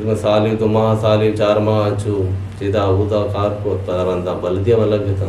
इसमें साली तो माह साली 4 माह चू सीधा उदा कार को तरंदा बल्दिया में लग गया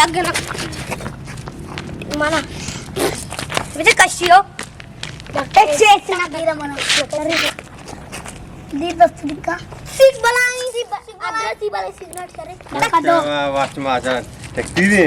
Lagyan mana? Bisa kasih yo. Texas na kira mana? Di Afrika. Sik balai sik abra sik balai sik not kare. Dakado. Vast में आजा तकती है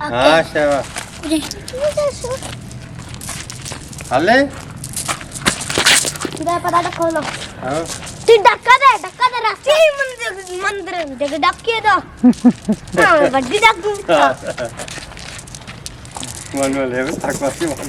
हाँ शाबाश हले Udah pada ada kolo. हाँ Ti dakka de rasti mandir jagah dakki da. हाँ बड़ी dakku. मन में ले बस तक वास्ती मन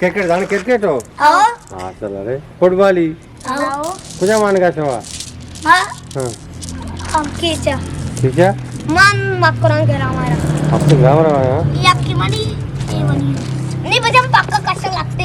क्रिकेट जाने क्रिकेट हो आओ हाँ चल रे फुटबॉल ही आओ कुछ मान का छवा हाँ हाँ हम किया ठीक है man makurang kira हमारा अब तो गाँव रहा है या की मनी ये मनी नहीं बजम पक्का कष्ट लगते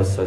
5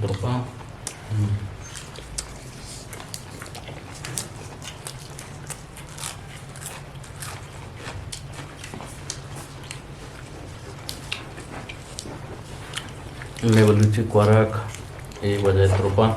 Tropa. Ini berlucu kuarak, ini bajai tropa.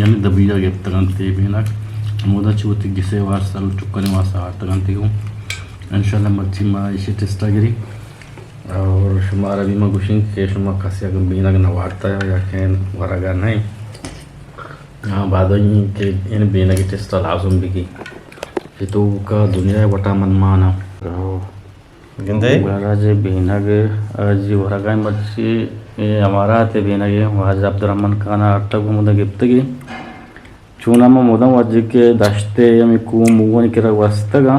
yani dabija geptaganti binak moda chuti gise warsal chukkani wasa hartaganti ko inshallah machi ma ishi testagiri और शुमार अभी मैं गुशिंग के शुमा कसिया के बिना के नवारता है या के वरागा नहीं हाँ बाद में के इन बिना के टेस्ट लाज़म बिकी ये तो का दुनिया वटा मन माना गिंदे जे बिना के जी वरागा मच्छी ये हमारा ते बिना के वाज अब्दुर्रहमान खान अटक मुदा गिफ्तगी चूना में मुदा वज्ज के दश्ते यमी कु मुगन के वस्तगा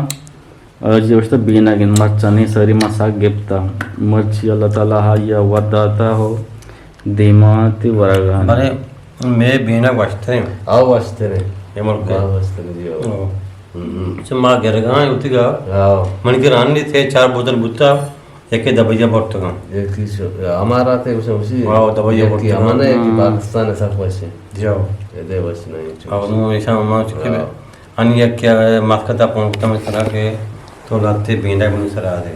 जी वस्त बिना के मच्छनी सरी मसा गिफ्ता मच्छी अल्लाह ताला हाया वदाता हो दिमाती वरागा अरे मैं बिना बचते हैं आओ वास्ते ने ये मुल्क आओ वास्ते ने जी आओ माँ गिरगा उतगा आओ मन के रानी थे 4 बोतल बुत्ता एक दबैया पड़ता एक चीज हमारा थे उसे उसी वाह, दवाइयाँ एक की पड़ती हैं। हमने एक की पाकिस्तान ऐसा वैसे जाओ ये दे बस नहीं अब नो ऐसा माँ चुके अन्य क्या मास्कता पहुँचता में तरह के तो लाते बिना बनी सर आ दे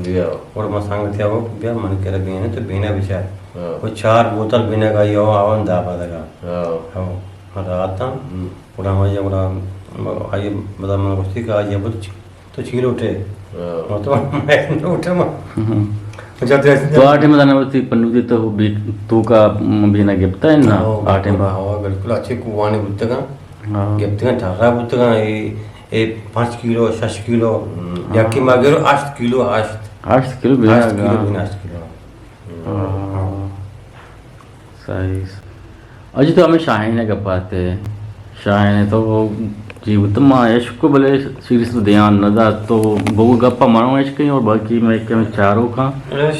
जी आओ और मैं संग थे वो क्या मन के बिना तो बिना बिचार हाँ। वो 4 बोतल बिना का यो आवन दाबा दगा आओ हाँ हर आता पूरा मैं पूरा आइए बता मैं उसी का आइए बुत तो छील उठे आओ तो मैं न उठे मैं जाते तो आटे में दाना वती पन्नुदी तो बी तू का बिना गिफ्ता है ना आटे में हाँ बिल्कुल अच्छे कुआने बुतगा हाँ ಗೆಪ್ತಿಗೆ ಠಾರಾ ಬುತ್ತಗ ಈ 5 किलो 6 किलो ಯಾಕೆ ಮಾಗಿರೋ 8 किलो 8 किलो बिना 8 किलो बिना 8 किलो सही अजी तो हमें शाहीन ने गपाते शाहीन ने तो जीवित माँ यश को भले सीरीज तो ध्यान न दा तो बहु गप्पा मारो यश कहीं और बाकी मैं के चारों का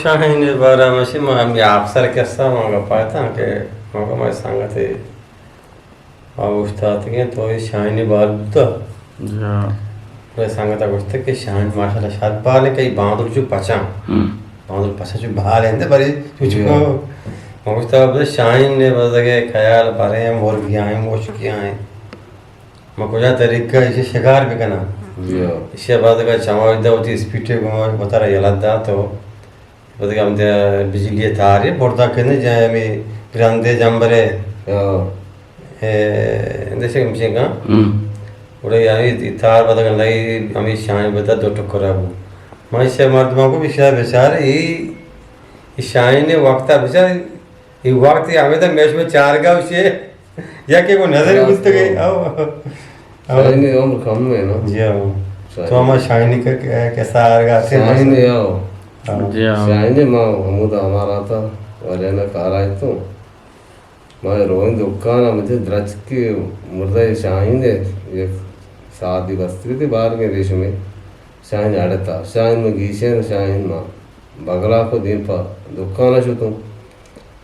शाहीन बारा में से मैं अफसर कैसा मांगा पाता के मांगा मैं सांगते और उस्ताद के तो ये शाहीन बार बुत्ता जा मैं सांगता गुस्ते के शाहीन माशाल्लाह शाद बाले कई बांधुर जो पचा बांधुर पचा जो बाल है बड़े कुछ को उस्ताद शाहीन ने बस के ख्याल बारे हैं और भी आए मोश किया है मकोजा तरीका इसे शिकार भी करना जी आओ इसके बाद का चमावदा होती स्पीड को बता रहा यलादा तो बता के हम बिजली तार है बोर्डा के ने जाए में ग्रांडे जंबरे आओ जैसे हम सिंगा उड़े यानी तार बता के लाई हमें शान बता 2 टुकड़ा वो मैं से मर्दों को विचार विचार ये शान ने वक्ता विचार ये वक्त हमें तो मैच में 4 का उसे या के को नजर घुस तो गई आओ शाहीन ने उम्र कम है ना जी हाँ तो हमारा शाइनी का कैसा आएगा शाहीन ने आओ जी हाँ शाहीन ने माँ हमुदा हमारा था वाले ना कारा है तो मैं रोइन दुकान मुझे द्रच की मुर्दा शाहीन ने एक शादी बस्ती थी बाहर के देश में शाहीन आड़ता शाहीन में गीशे शाहीन माँ बगला को दिन पर दुकान शु तुम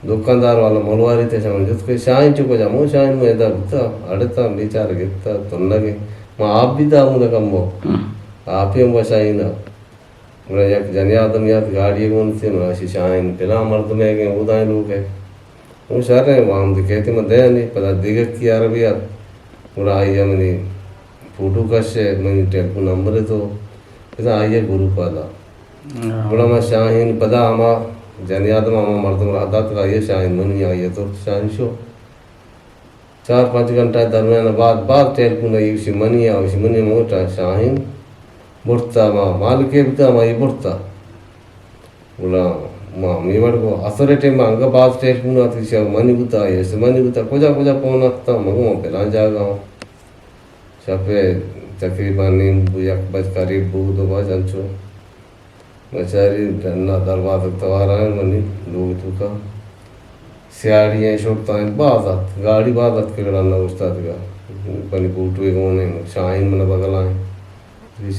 दुकानदार वाला मोलवारी थे समझ उसको शाहीन चुको जा मुँह शाहीन में इधर बुता अड़ता बेचार गिरता तो लगे माँ आप भी था मुझे कम वो आप ही वो शाहीन मुझे एक जनियादम याद गाड़ी कौन सी मुझे शाहीन पिला मर्द में के उदाई लोग है वो शहर है वहाँ हम कहते मैं दे नहीं पता दिगत की अरबिया पूरा आई है मैंने फोटो कश है मैंने टेलीफोन नंबर है तो ऐसा आई है गुरु पादा बड़ा मैं शाहीन पता हमा जनियाद में हमा मर्द में आदत का ये शाहीन मनी आई है तो शाहीन शो 4-5 घंटा दरमियान बाद टेलीफोन आई उसी मनी मोटा शाहीन बुढ़ता माँ माल के बिता माँ ये बुढ़ता बोला माँ मी को असरे टाइम में अंग बात टेलीफोन आती है मनी बुता है ऐसे मनी बुता खोजा फोन आता मगो पहला जागा छपे तकरीबन एक बज करीब 2 बज अंचो बेचारी डरना दरवाजा तवारा है मनी लोग तुका सियाड़ियाँ छोड़ता है बाजात गाड़ी बाजात के लड़ाना उस्ताद का पनी बूटू एक होने शाहीन मन बगला है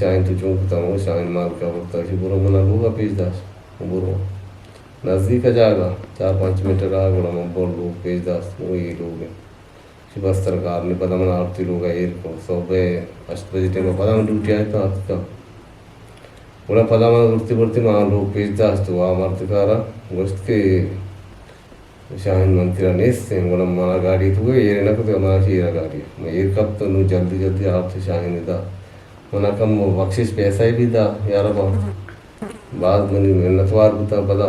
शाहीन तो चौंकता हूँ शाहीन माल का होता है बुरा मना लोगा पेज दास बुरा नज़दीक आ जाएगा 4-5 मीटर आ गया मैं बोल लोग पेज दास वो ये लोग हैं बस सरकार ने पता मना आरती लोग एयर को 8 बजे टाइम पता मैं ड्यूटी आया था आज का बोला पता मैं उड़ती वहाँ लोग पेज दास तो वहाँ मरतकारा गोश्त के शाहीन मंत्री नेस से बोला हमारा गाड़ी तो ये ना तो हमारा हीरा गाड़ी मैं ये कब तो नू जल्दी आपसे शाहीन था मना कम वो बख्शिश पैसा ही भी था यार बाद में मेहनतवार भी था पता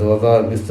2022